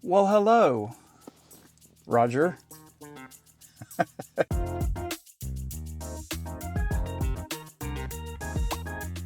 Well, hello, Roger.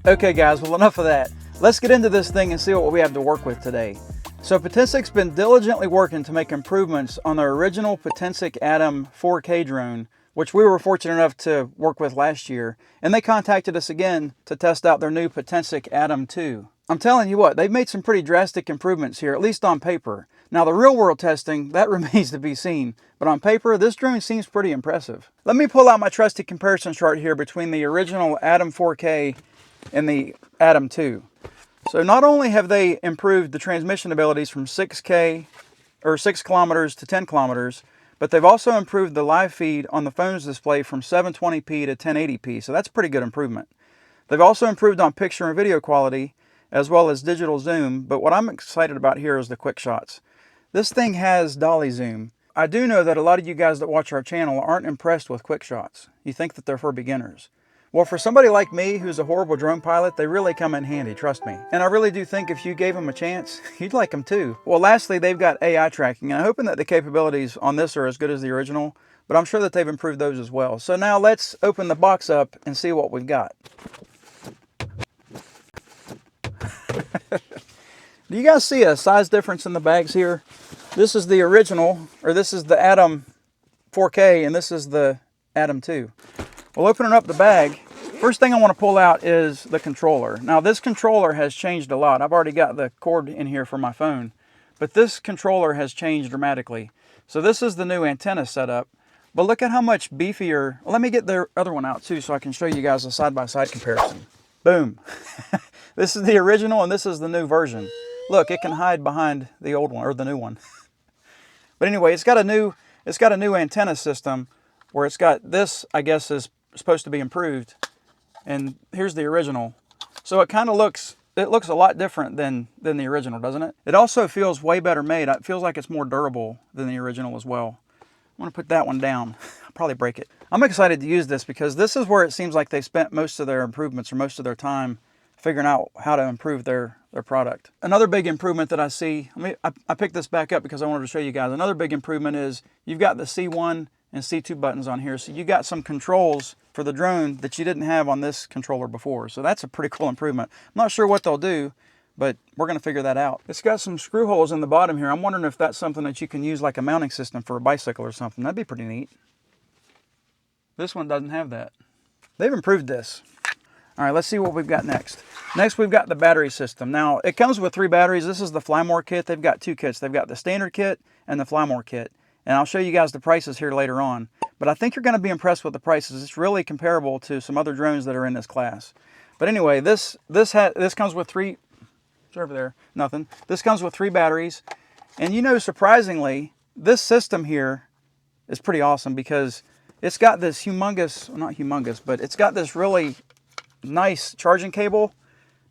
Okay guys, well enough of that. Let's get into this thing and see what we have to work with today. So Potensic's been diligently working to make improvements on their original Potensic Atom 4K drone, which we were fortunate enough to work with last year, and they contacted us again to test out their new Potensic Atom 2. I'm telling you what, they've made some pretty drastic improvements here, at least on paper. Now the real world testing, that remains to be seen, but on paper, this drone seems pretty impressive. Let me pull out my trusty comparison chart here between the original Atom 4K and the Atom 2. So not only have they improved the transmission abilities from 6K or 6 kilometers to 10 kilometers, but they've also improved the live feed on the phone's display from 720p to 1080p, so that's a pretty good improvement. They've also improved on picture and video quality, as well as digital zoom, but what I'm excited about here is the quick shots. This thing has dolly zoom. I do know that a lot of you guys that watch our channel aren't impressed with quick shots. You think that they're for beginners. Well, for somebody like me who's a horrible drone pilot, they really come in handy, trust me. And I really do think if you gave them a chance, you'd like them too. Well, lastly, they've got AI tracking, and I'm hoping that the capabilities on this are as good as the original, but I'm sure that they've improved those as well. So now let's open the box up and see what we've got. Do you guys see a size difference in the bags here? This is the original, or this is the Atom 4K, and this is the Atom 2. Well, opening up the bag, first thing I want to pull out is the controller. Now this controller has changed a lot. I've already got the cord in here for my phone, but this controller has changed dramatically. So this is the new antenna setup, but look at how much beefier. Well, let me get the other one out too so I can show you guys a side-by-side comparison. Boom. This is the original and this is the new version. Look, it can hide behind the old one, or the new one. But anyway, it's got a new antenna system where it's got this, I guess, is supposed to be improved. And here's the original. So it kind of looks, a lot different than the original, doesn't it? It also feels way better made. It feels like it's more durable than the original as well. I'm gonna put that one down. I'll probably break it. I'm excited to use this because this is where it seems like they spent most of their improvements or most of their time figuring out how to improve their product. Another big improvement that I see, I picked this back up because I wanted to show you guys. Another big improvement is you've got the C1 and C2 buttons on here. So you got some controls for the drone that you didn't have on this controller before. So that's a pretty cool improvement. I'm not sure what they'll do, but we're gonna figure that out. It's got some screw holes in the bottom here. I'm wondering if that's something that you can use like a mounting system for a bicycle or something. That'd be pretty neat. This one doesn't have that. They've improved this. All right, let's see what we've got next. Next, we've got the battery system. Now, it comes with 3 batteries. This is the Fly More kit. They've got 2 kits. They've got the standard kit and the Fly More kit. And I'll show you guys the prices here later on. But I think you're going to be impressed with the prices. It's really comparable to some other drones that are in this class. But anyway, this comes with 3. It's over there. Nothing. This comes with 3 batteries. And you know, surprisingly, this system here is pretty awesome because it's got this humongous, well, not humongous, but it's got this really nice charging cable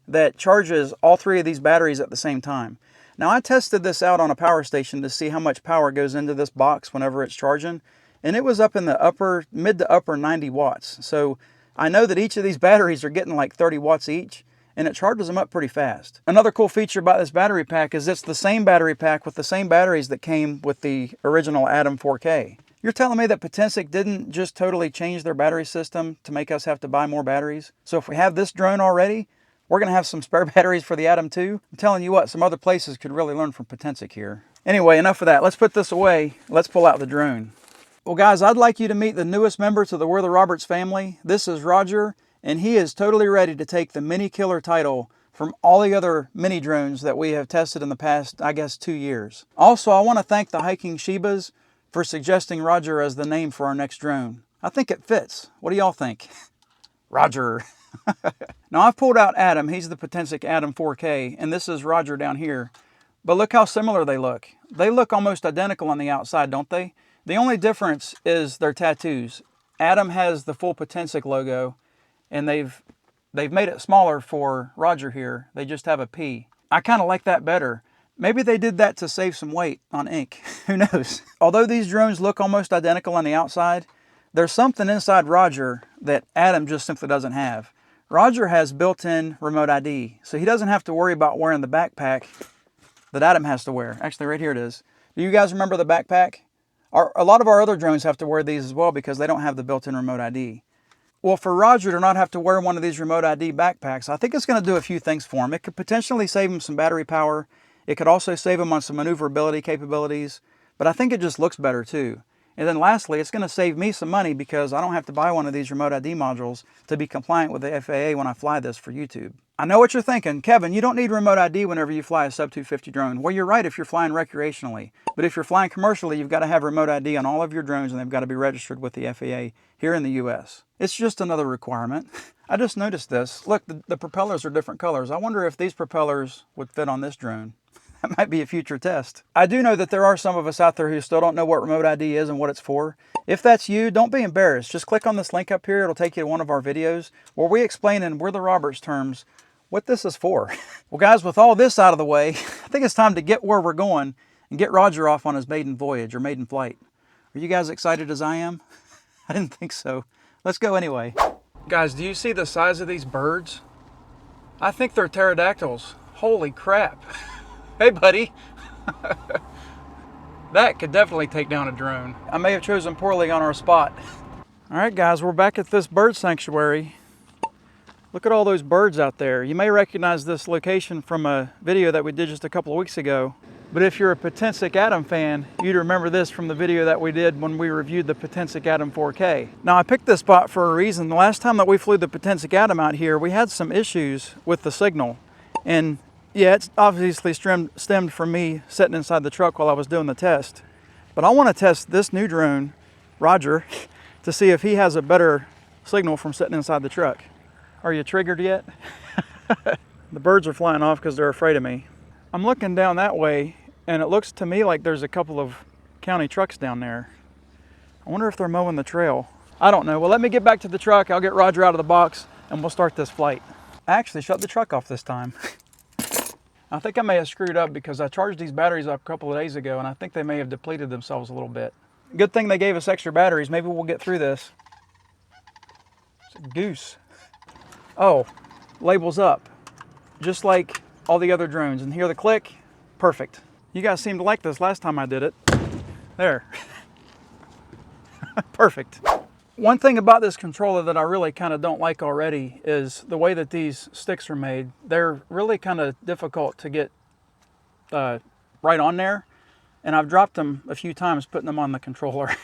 that charges all 3 of these batteries at the same time. Now I tested this out on a power station to see how much power goes into this box whenever it's charging, and it was up in the mid to upper 90 watts. So I know that each of these batteries are getting like 30 watts each, and it charges them up pretty fast. Another cool feature about this battery pack is it's the same battery pack with the same batteries that came with the original Atom 4K. You're telling me that Potensic didn't just totally change their battery system to make us have to buy more batteries? So if we have this drone already, we're going to have some spare batteries for the Atom 2. I'm telling you what, some other places could really learn from Potensic here. Anyway, enough of that. Let's put this away. Let's pull out the drone. Well, guys, I'd like you to meet the newest member to the We're the Roberts family. This is Roger, and he is totally ready to take the Mini Killer title from all the other mini drones that we have tested in the past, I guess, 2 years. Also, I want to thank the Hiking Shibas for suggesting Roger as the name for our next drone. I think it fits. What do y'all think? Roger. Now I've pulled out Atom. He's the Potensic Atom 4K, and this is Roger down here. But look how similar they look. They look almost identical on the outside, don't they? The only difference is their tattoos. Atom has the full Potensic logo, and they've made it smaller for Roger here. They just have a P. I kind of like that better. Maybe they did that to save some weight on ink. Who knows? Although these drones look almost identical on the outside, there's something inside Roger that Atom just simply doesn't have. Roger has built-in remote ID, so he doesn't have to worry about wearing the backpack that Atom has to wear. Actually, right here it is. Do you guys remember the backpack? A lot of our other drones have to wear these as well because they don't have the built-in remote ID. Well, for Roger to not have to wear one of these remote ID backpacks, I think it's going to do a few things for him. It could potentially save him some battery power. It could also save him on some maneuverability capabilities. But I think it just looks better too. And then lastly, it's going to save me some money because I don't have to buy one of these remote ID modules to be compliant with the FAA when I fly this for YouTube. I know what you're thinking. Kevin, you don't need remote ID whenever you fly a sub-250 drone. Well, you're right if you're flying recreationally. But if you're flying commercially, you've got to have remote ID on all of your drones and they've got to be registered with the FAA here in the US. It's just another requirement. I just noticed this. Look, the propellers are different colors. I wonder if these propellers would fit on this drone. That might be a future test. I do know that there are some of us out there who still don't know what remote ID is and what it's for. If that's you, don't be embarrassed. Just click on this link up here. It'll take you to one of our videos where we explain in We're the Roberts terms what this is for. Well, guys, with all this out of the way, I think it's time to get where we're going and get Roger off on his maiden voyage or maiden flight. Are you guys excited as I am? I didn't think so. Let's go anyway. Guys, do you see the size of these birds? I think they're pterodactyls. Holy crap. Hey, buddy. That could definitely take down a drone. I may have chosen poorly on our spot. All right, guys, we're back at this bird sanctuary. Look at all those birds out there. You may recognize this location from a video that we did just a couple of weeks ago. But if you're a Potensic Atom fan, you'd remember this from the video that we did when we reviewed the Potensic Atom 4K. Now, I picked this spot for a reason. The last time that we flew the Potensic Atom out here, we had some issues with the signal. And yeah, it's obviously stemmed from me sitting inside the truck while I was doing the test. But I want to test this new drone, Roger, to see if he has a better signal from sitting inside the truck. Are you triggered yet? The birds are flying off because they're afraid of me. I'm looking down that way, and it looks to me like there's a couple of county trucks down there. I wonder if they're mowing the trail. I don't know. Well, let me get back to the truck. I'll get Roger out of the box, and we'll start this flight. I actually shut the truck off this time. I think I may have screwed up because I charged these batteries up a couple of days ago and I think they may have depleted themselves a little bit. Good thing they gave us extra batteries. Maybe we'll get through this. It's a goose. Oh, labels up. Just like all the other drones. And hear the click? Perfect. You guys seemed to like this last time I did it. There. Perfect. One thing about this controller that I really kind of don't like already is the way that these sticks are made. They're really kind of difficult to get right on there. And I've dropped them a few times putting them on the controller.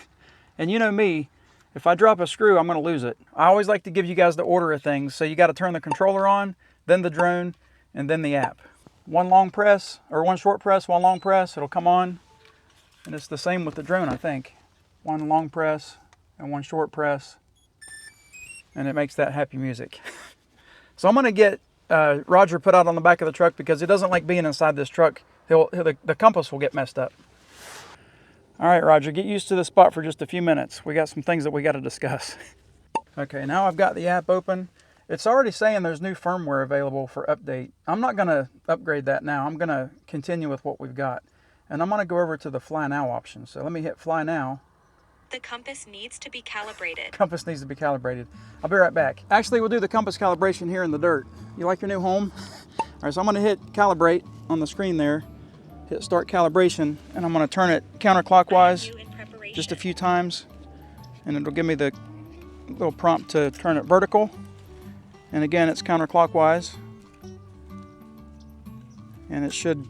And you know me, if I drop a screw, I'm going to lose it. I always like to give you guys the order of things. So you got to turn the controller on, then the drone, and then the app. One long press, or one short press, one long press, it'll come on. And it's the same with the drone, I think. One long press and one short press, and it makes that happy music. So I'm going to get Roger put out on the back of the truck because he doesn't like being inside this truck. The compass will get messed up. All right, Roger, get used to the spot for just a few minutes. We got some things that we got to discuss. Okay, now I've got the app open. It's already saying there's new firmware available for update. I'm not going to upgrade that now. I'm going to continue with what we've got. And I'm going to go over to the Fly Now option. So let me hit Fly Now. The compass needs to be calibrated. Compass needs to be calibrated. I'll be right back. Actually, we'll do the compass calibration here in the dirt. You like your new home? All right, so I'm going to hit calibrate on the screen there. Hit start calibration, and I'm going to turn it counterclockwise just a few times, and it'll give me the little prompt to turn it vertical. And again, it's counterclockwise, and it should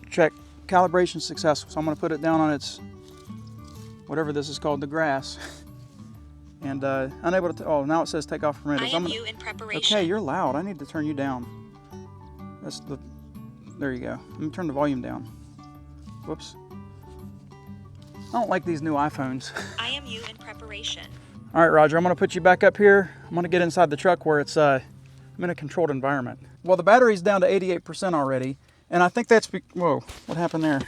check calibration successful. So I'm going to put it down on its whatever this is called, the grass, and unable to. Oh, now it says take off permitted. IMU in preparation. Okay, you're loud. I need to turn you down. That's the. There you go. Let me turn the volume down. Whoops. I don't like these new iPhones. IMU in preparation. All right, Roger. I'm going to put you back up here. I'm going to get inside the truck where it's. I'm in a controlled environment. Well, the battery's down to 88% already, and I think that's. Whoa! What happened there?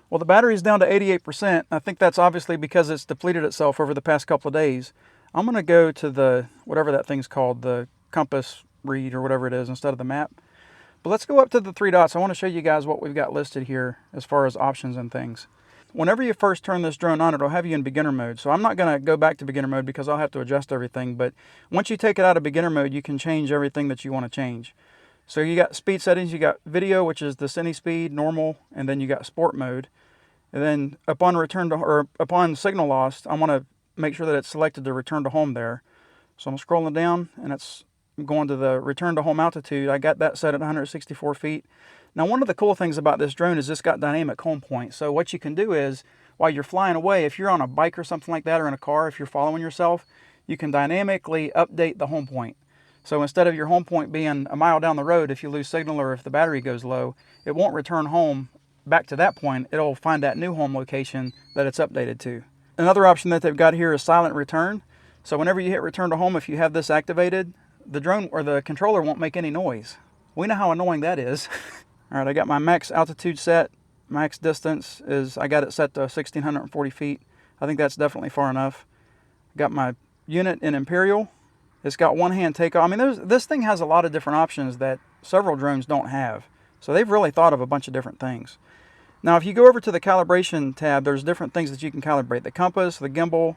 Well, the battery's down to 88%. I think that's obviously because it's depleted itself over the past couple of days. I'm going to go to the, whatever that thing's called, the compass read or whatever it is instead of the map. But let's go up to the three dots. I want to show you guys what we've got listed here as far as options and things. Whenever you first turn this drone on, it'll have you in beginner mode. So I'm not going to go back to beginner mode because I'll have to adjust everything. But once you take it out of beginner mode, you can change everything that you want to change. So you got speed settings, you got video, which is the cine speed, normal, and then you got sport mode. And then upon upon signal loss, I want to make sure that it's selected to return to home there. So I'm scrolling down, and it's going to the return to home altitude. I got that set at 164 feet. Now, one of the cool things about this drone is it's got dynamic home point. So what you can do is, while you're flying away, if you're on a bike or something like that, or in a car, if you're following yourself, you can dynamically update the home point. So instead of your home point being a mile down the road, if you lose signal or if the battery goes low, it won't return home back to that point. It'll find that new home location that it's updated to. Another option that they've got here is silent return. So whenever you hit return to home, if you have this activated, the drone or the controller won't make any noise. We know how annoying that is. All right, I got my max altitude set. Max distance is, I got it set to 1,640 feet. I think that's definitely far enough. Got my unit in Imperial. It's got one-hand takeoff. I mean, this thing has a lot of different options that several drones don't have. So they've really thought of a bunch of different things. Now, if you go over to the calibration tab, there's different things that you can calibrate. The compass, the gimbal,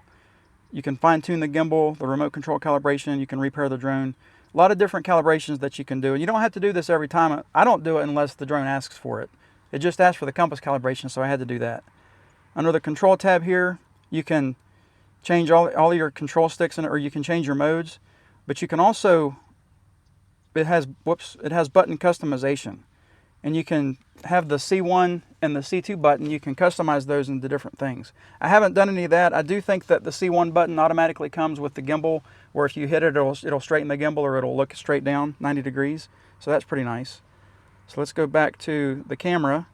you can fine-tune the gimbal, the remote control calibration, you can repair the drone. A lot of different calibrations that you can do. And you don't have to do this every time. I don't do it unless the drone asks for it. It just asked for the compass calibration, so I had to do that. Under the control tab here, you can change all your control sticks in it, or you can change your modes. But you can also, it has button customization. And you can have the C1 and the C2 button, you can customize those into different things. I haven't done any of that. I do think that the C1 button automatically comes with the gimbal, where if you hit it, it'll straighten the gimbal, or it'll look straight down 90 degrees. So that's pretty nice. So let's go back to the camera.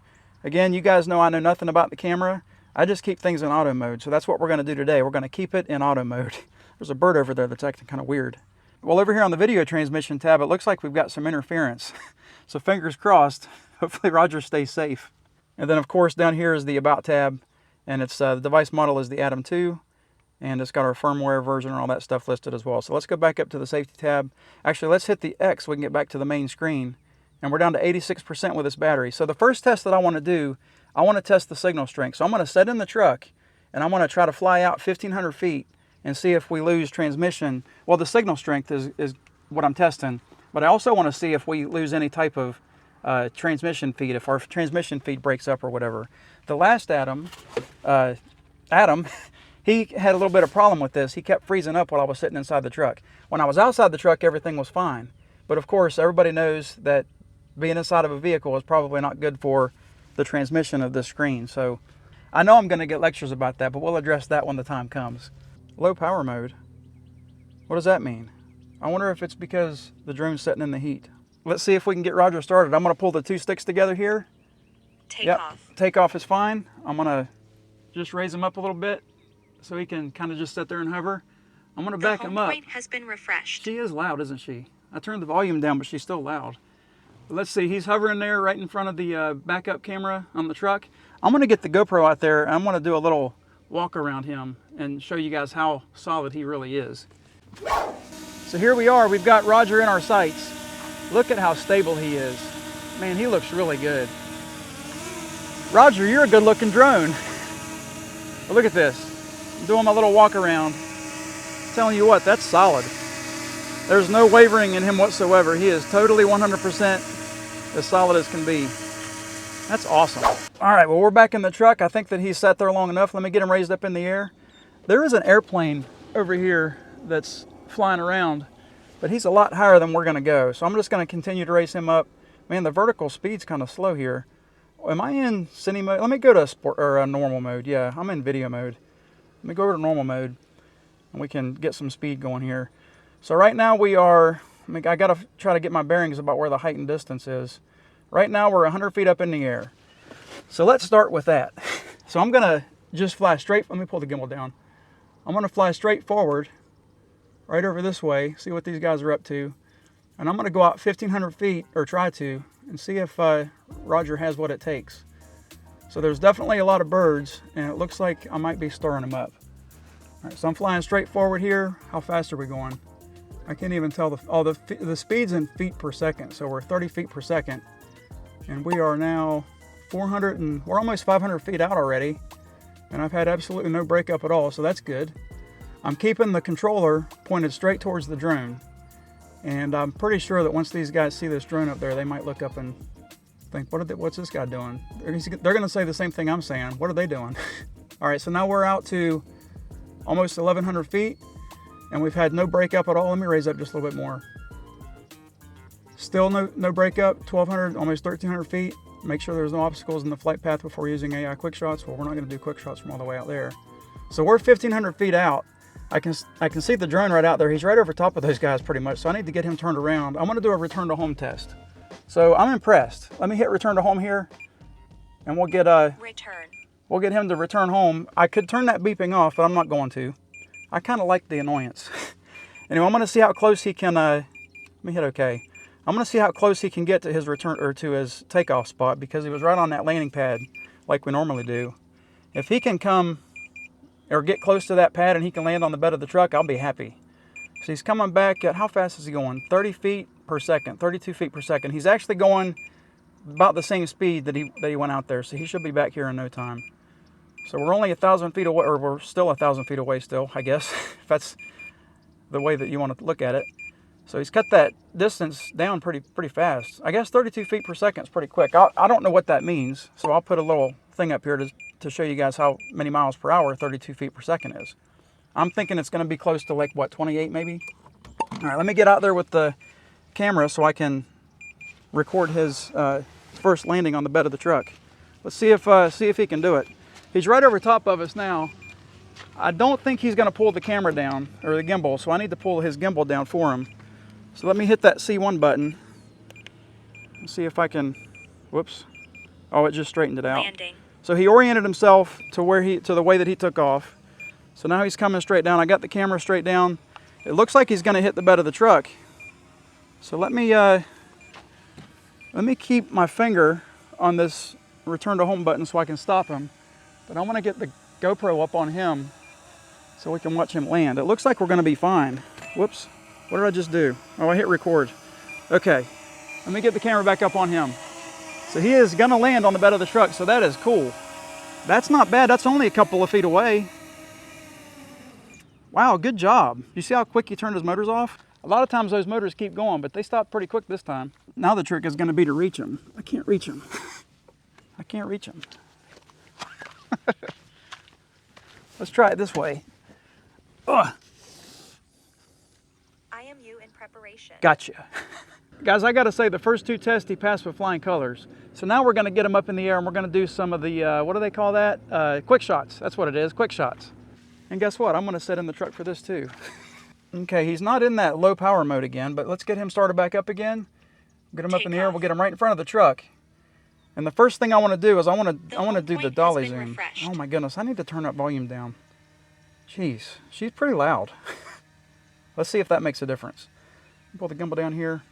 Again, you guys know I know nothing about the camera. I just keep things in auto mode. So that's what we're going to do today. We're going to keep it in auto mode. There's a bird over there that's acting kind of weird. Well, over here on the video transmission tab, it looks like we've got some interference. So fingers crossed. Hopefully Roger stays safe. And then, of course, down here is the About tab. And it's the device model is the Atom 2. And it's got our firmware version and all that stuff listed as well. So let's go back up to the safety tab. Actually, let's hit the X so we can get back to the main screen. And we're down to 86% with this battery. So the first test that I want to do, I want to test the signal strength. So I'm going to set in the truck, and I'm going to try to fly out 1,500 feet and see if we lose transmission. Well, the signal strength is what I'm testing, but I also want to see if we lose any type of transmission feed, if our transmission feed breaks up or whatever. The last Atom, he had a little bit of problem with this. He kept freezing up while I was sitting inside the truck. When I was outside the truck, everything was fine. But of course, everybody knows that being inside of a vehicle is probably not good for the transmission of this screen. So I know I'm going to get lectures about that, but we'll address that when the time comes. Low power mode. What does that mean? I wonder if it's because the drone's sitting in the heat. Let's see if we can get Roger started. I'm going to pull the two sticks together here. Takeoff. Yep, takeoff is fine. I'm going to just raise him up a little bit so he can kind of just sit there and hover. I'm going to back him up. The home point has been refreshed. She is loud, isn't she? I turned the volume down, but she's still loud. But let's see, he's hovering there right in front of the backup camera on the truck. I'm going to get the GoPro out there, and I'm going to do a little walk around him and show you guys how solid he really is. So here we are. We've got Roger in our sights. Look at how stable he is. Man, he looks really good. Roger, you're a good-looking drone. But look at this. I'm doing my little walk around. I'm telling you what, that's solid. There's no wavering in him whatsoever. He is totally 100% as solid as can be. That's awesome. All right, well, we're back in the truck. I think that he's sat there long enough. Let me get him raised up in the air. There is an airplane over here that's flying around, but he's a lot higher than we're going to go. So I'm just going to continue to raise him up. Man, the vertical speed's kind of slow here. Am I in cine mode? Let me go to sport or normal mode. Yeah, I'm in video mode. Let me go over to normal mode, and we can get some speed going here. So right now we are, I got to try to get my bearings about where the height and distance is. Right now we're 100 feet up in the air. So let's start with that. So I'm going to just fly straight. Let me pull the gimbal down. I'm going to fly straight forward, right over this way, see what these guys are up to. And I'm going to go out 1,500 feet, or try to, and see if Roger has what it takes. So there's definitely a lot of birds, and it looks like I might be stirring them up. All right, so I'm flying straight forward here. How fast are we going? I can't even tell the speed's in feet per second. So we're 30 feet per second, and we are now we're almost 500 feet out already, and I've had absolutely no breakup at all. So that's good. I'm keeping the controller pointed straight towards the drone, And I'm pretty sure that once these guys see this drone up there, they might look up and think, what's this guy doing? They're gonna say the same thing I'm saying. What are they doing? All right, so now we're out to almost 1,100 feet and we've had no breakup at all. Let me raise up just a little bit more. Still no breakup, 1,200, almost 1,300 feet. Make sure there's no obstacles in the flight path before using AI quick shots. Well, we're not gonna do quick shots from all the way out there. So we're 1,500 feet out. I can see the drone right out there. He's right over top of those guys pretty much. So I need to get him turned around. I want to do a return to home test. So I'm impressed. Let me hit return to home here and we'll get Return. we'll get him to return home. I could turn that beeping off, but I'm not going to. I kind of like the annoyance. Anyway, I'm going to see how close he can, let me hit OK. I'm going to see how close he can get to his return or to his takeoff spot because he was right on that landing pad like we normally do. If he can come or get close to that pad and he can land on the bed of the truck, I'll be happy. So he's coming back at, how fast is he going? 30 feet per second, 32 feet per second. He's actually going about the same speed that he went out there. So he should be back here in no time. So we're only 1,000 feet away, or we're still 1,000 feet away still, I guess, if that's the way that you want to look at it. So he's cut that distance down pretty fast. I guess 32 feet per second is pretty quick. I don't know what that means. So I'll put a little thing up here to show you guys how many miles per hour 32 feet per second is. I'm thinking it's going to be close to like, what, 28 maybe? All right, let me get out there with the camera so I can record his first landing on the bed of the truck. Let's see if he can do it. He's right over top of us now. I don't think he's going to pull the camera down, or the gimbal, so I need to pull his gimbal down for him. So let me hit that C1 button and see if I can, whoops. Oh, it just straightened it out. Landing. So he oriented himself to the way that he took off. So now he's coming straight down. I got the camera straight down. It looks like he's going to hit the bed of the truck. So let me keep my finger on this return to home button so I can stop him. But I want to get the GoPro up on him so we can watch him land. It looks like we're going to be fine. Whoops. What did I just do? Oh, I hit record. Okay. Let me get the camera back up on him. So he is going to land on the bed of the truck, so that is cool. That's not bad. That's only a couple of feet away. Wow, good job. You see how quick he turned his motors off? A lot of times those motors keep going, but they stopped pretty quick this time. Now the trick is going to be to reach him. I can't reach him. I can't reach him. Let's try it this way. Ugh. IMU in preparation. Gotcha. Guys, I got to say, the first two tests he passed with flying colors. So now we're going to get him up in the air and we're going to do some of the, what do they call that? Quick shots. That's what it is, quick shots. And guess what? I'm going to sit in the truck for this too. Okay, he's not in that low power mode again, but let's get him started back up again. Get him up in the air. We'll get him right in front of the truck. And the first thing I want to do is I want to do the dolly zoom. Refreshed. Oh my goodness, I need to turn that volume down. Jeez, she's pretty loud. Let's see if that makes a difference. Pull the gimbal down here.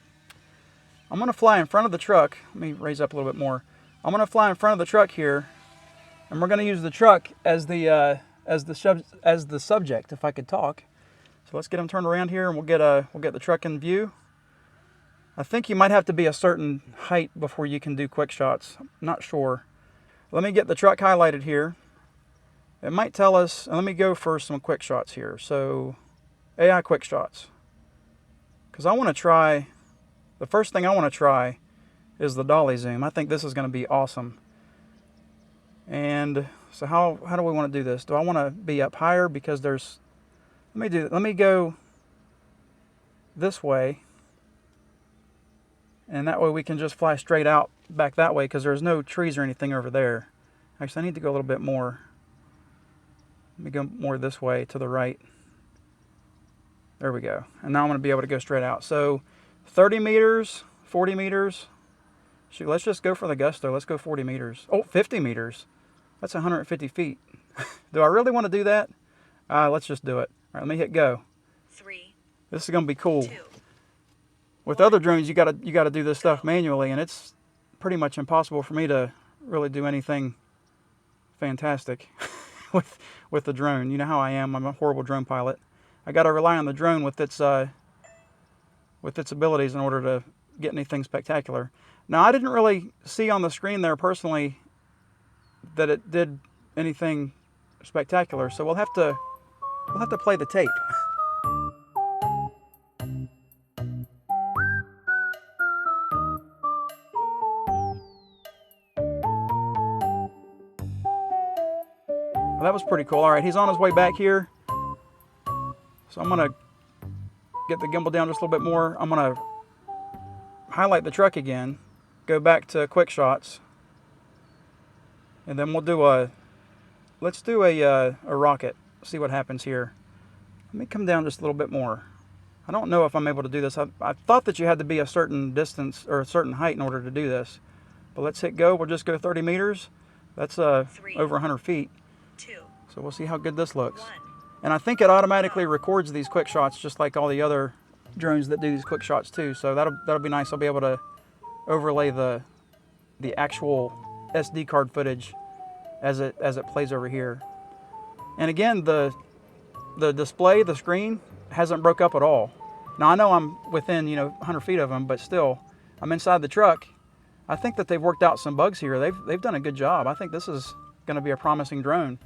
I'm going to fly in front of the truck. Let me raise up a little bit more. I'm going to fly in front of the truck here, and we're going to use the truck as the subject, if I could talk. So let's get him turned around here, and we'll get the truck in view. I think you might have to be a certain height before you can do quick shots. I'm not sure. Let me get the truck highlighted here. It might tell us, and let me go for some quick shots here. So AI quick shots. Because I want to try, the first thing I want to try is the dolly zoom. I think this is going to be awesome. And so how do we want to do this? Do I want to be up higher because there's, let me go this way. And that way we can just fly straight out back that way because there's no trees or anything over there. Actually, I need to go a little bit more. Let me go more this way to the right. There we go. And now I'm going to be able to go straight out. So 30 meters, 40 meters. Shoot, let's just go for the gusto. Let's go 40 meters. Oh, 50 meters. That's 150 feet. Do I really want to do that? Let's just do it. All right, let me hit go. 3. This is going to be cool. 2. With other drones, you got to do this stuff manually, and it's pretty much impossible for me to really do anything fantastic with the drone. You know how I am. I'm a horrible drone pilot. I got to rely on the drone with its abilities in order to get anything spectacular. Now, I didn't really see on the screen there personally that it did anything spectacular, so we'll have to play the tape. Well, that was pretty cool. All right, he's on his way back here. So I'm gonna get the gimbal down just a little bit more. I'm gonna highlight the truck again, go back to quick shots, and then we'll do let's do a rocket, see what happens here. Let me come down just a little bit more. I don't know if I'm able to do this. I thought that you had to be a certain distance or a certain height in order to do this. But let's hit go. We'll just go 30 meters. That's 3, over 100 feet. 2, So we'll see how good this looks. 1. And I think it automatically records these quick shots just like all the other drones that do these quick shots too. So that'll be nice. I'll be able to overlay the actual SD card footage as it plays over here. And again, the display, the screen, hasn't broke up at all. Now I know I'm within 100 feet of them, but still, I'm inside the truck. I think that they've worked out some bugs here. They've done a good job. I think this is going to be a promising drone.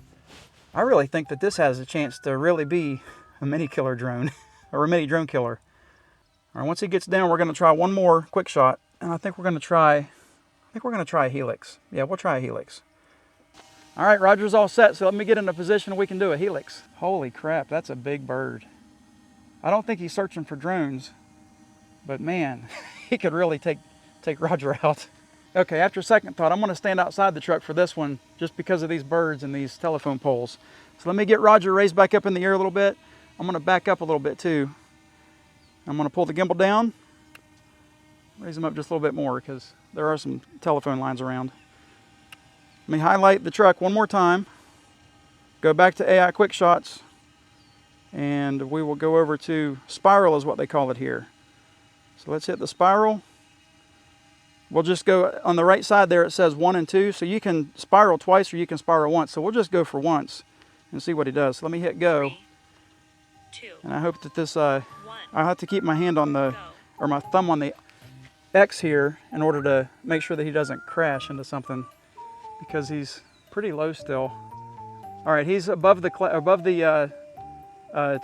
I really think that this has a chance to really be a mini killer drone or a mini drone killer. All right, once he gets down, we're going to try one more quick shot, and I think we're going to try a helix. Yeah, we'll try a helix. All right, Roger's all set, so let me get in a position we can do a helix. Holy crap, that's a big bird. I don't think he's searching for drones, but man, he could really take Roger out. Okay, after second thought, I'm going to stand outside the truck for this one just because of these birds and these telephone poles. So let me get Roger raised back up in the air a little bit. I'm going to back up a little bit too. I'm going to pull the gimbal down, raise him up just a little bit more because there are some telephone lines around. Let me highlight the truck one more time, go back to AI quick shots, and we will go over to spiral is what they call it here. So let's hit the spiral. We'll just go on the right side there, it says 1 and 2, so you can spiral twice or you can spiral once. So we'll just go for once and see what he does. So let me hit go. 3, 2, And I hope that this, 1. I have to keep my hand on the, Go. or my thumb on the X here in order to make sure that he doesn't crash into something because he's pretty low still. All right, he's above the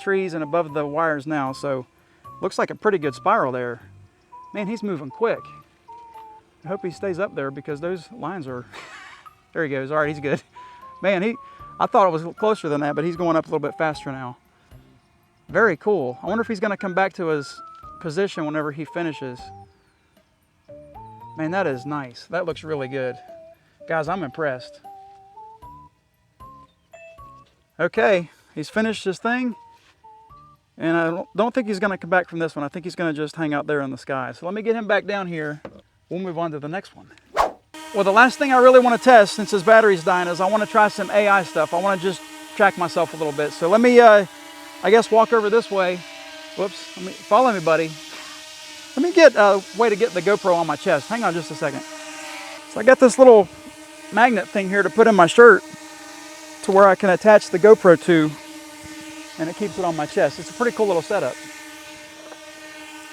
trees and above the wires now, so looks like a pretty good spiral there. Man, he's moving quick. I hope he stays up there because those lines are, there he goes. All right, he's good. Man, I thought it was closer than that, but he's going up a little bit faster now. Very cool. I wonder if he's gonna come back to his position whenever he finishes. Man, that is nice. That looks really good. Guys, I'm impressed. Okay, he's finished his thing. And I don't think he's gonna come back from this one. I think he's gonna just hang out there in the sky. So let me get him back down here. We'll move on to the next one. Well, the last thing I really want to test since his battery's dying is I want to try some AI stuff. I want to just track myself a little bit. So let me, I guess, walk over this way. Whoops, follow me, buddy. Let me get a way to get the GoPro on my chest. Hang on just a second. So I got this little magnet thing here to put in my shirt to where I can attach the GoPro to, and it keeps it on my chest. It's a pretty cool little setup.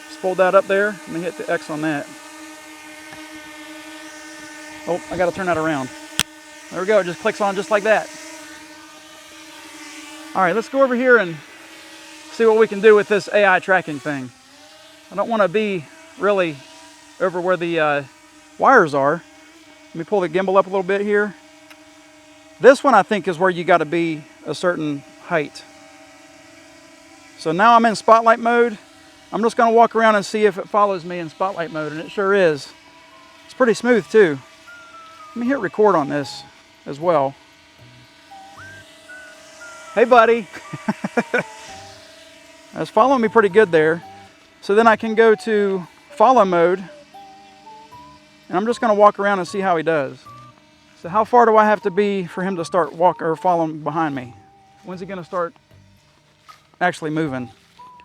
Just fold that up there. Let me hit the X on that. Oh, I got to turn that around. There we go. It just clicks on just like that. All right, let's go over here and see what we can do with this AI tracking thing. I don't want to be really over where the wires are. Let me pull the gimbal up a little bit here. This one I think is where you got to be a certain height. So now I'm in spotlight mode. I'm just going to walk around and see if it follows me in spotlight mode, and it sure is. It's pretty smooth too. Let me hit record on this as well. Hey buddy. That's following me pretty good there. So then I can go to follow mode, and I'm just going to walk around and see how he does. So how far do I have to be for him to start following behind me? When's he going to start actually moving?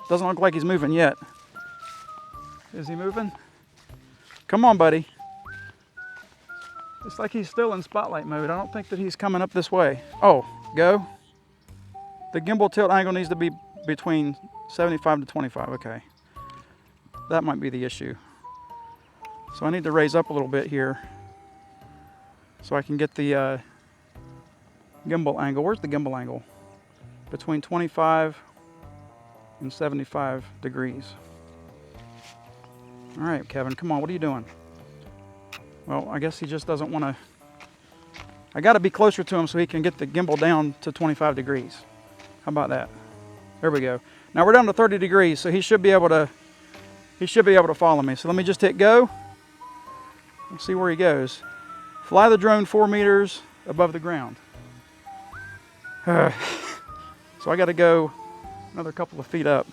Doesn't look like he's moving yet. Is he moving? Come on, buddy. It's like he's still in spotlight mode. I don't think that he's coming up this way. Oh, go. The gimbal tilt angle needs to be between 75 to 25. Okay. That might be the issue. So I need to raise up a little bit here so I can get the gimbal angle. Where's the gimbal angle? Between 25 and 75 degrees. All right, Kevin, come on. What are you doing? Well, I guess he just doesn't want to I got to be closer to him so he can get the gimbal down to 25 degrees. How about that? There we go. Now we're down to 30 degrees, so he should be able to follow me. So let me just hit go. We'll see where he goes. Fly the drone 4 meters above the ground. So I got to go another couple of feet up.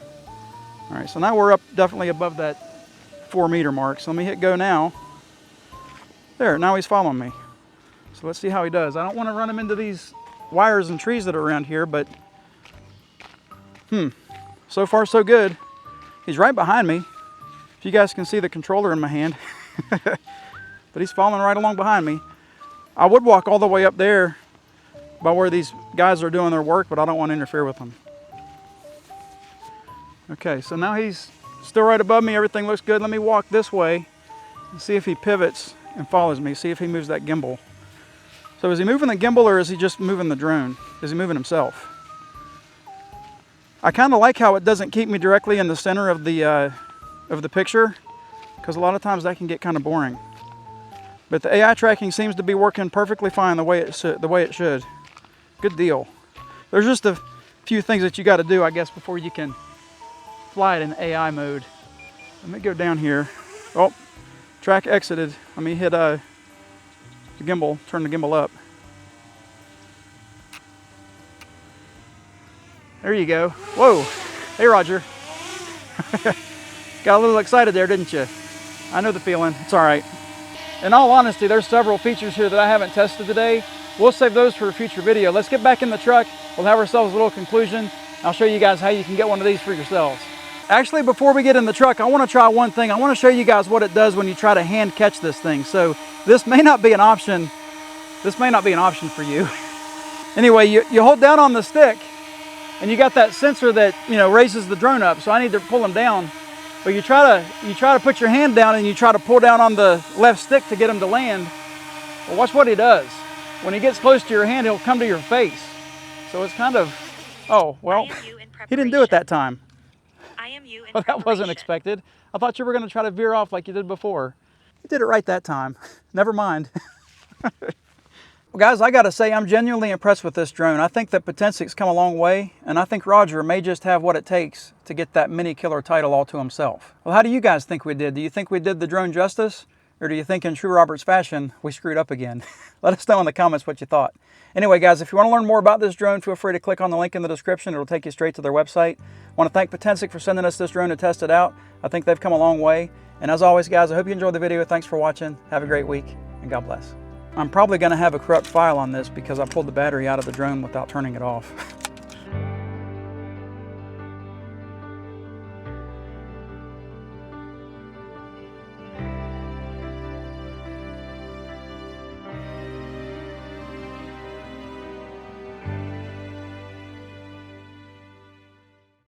All right, so now we're up definitely above that 4 meter mark. So let me hit go now. There, now he's following me. So let's see how he does. I don't want to run him into these wires and trees that are around here, but so far so good. He's right behind me. If you guys can see the controller in my hand. But he's following right along behind me. I would walk all the way up there by where these guys are doing their work, but I don't want to interfere with them. Okay, so now he's still right above me. Everything looks good. Let me walk this way and see if he pivots and follows me. See if he moves that gimbal. So is he moving the gimbal or is he just moving the drone? Is he moving himself? I kind of like how it doesn't keep me directly in the center of the picture, because a lot of times that can get kind of boring. But the AI tracking seems to be working perfectly fine the way it should. Good deal. There's just a few things that you got to do, I guess, before you can fly it in AI mode. Let me go down here. Oh, track exited. Let me hit the gimbal, turn the gimbal up. There you go. Whoa. Hey, Roger. Got a little excited there, didn't you? I know the feeling. It's all right. In all honesty, there's several features here that I haven't tested today. We'll save those for a future video. Let's get back in the truck. We'll have ourselves a little conclusion. I'll show you guys how you can get one of these for yourselves. Actually, before we get in the truck, I want to try one thing. I want to show you guys what it does when you try to hand catch this thing. So this may not be an option. This may not be an option for you. Anyway, you hold down on the stick and you got that sensor that, raises the drone up. So I need to pull him down. But you try to put your hand down and you try to pull down on the left stick to get him to land. Well, watch what he does. When he gets close to your hand, he'll come to your face. So it's kind of, oh, well, he didn't do it that time. Well, that wasn't expected. I thought you were going to try to veer off like you did before. You did it right that time. Never mind. Well, guys, I got to say, I'm genuinely impressed with this drone. I think that Potensic's come a long way, and I think Roger may just have what it takes to get that mini killer title all to himself. Well, how do you guys think we did? Do you think we did the drone justice? Or do you think in true Roberts fashion, we screwed up again? Let us know in the comments what you thought. Anyway, guys, if you want to learn more about this drone, feel free to click on the link in the description. It'll take you straight to their website. I want to thank Potensic for sending us this drone to test it out. I think they've come a long way. And as always, guys, I hope you enjoyed the video. Thanks for watching. Have a great week, and God bless. I'm probably going to have a corrupt file on this because I pulled the battery out of the drone without turning it off.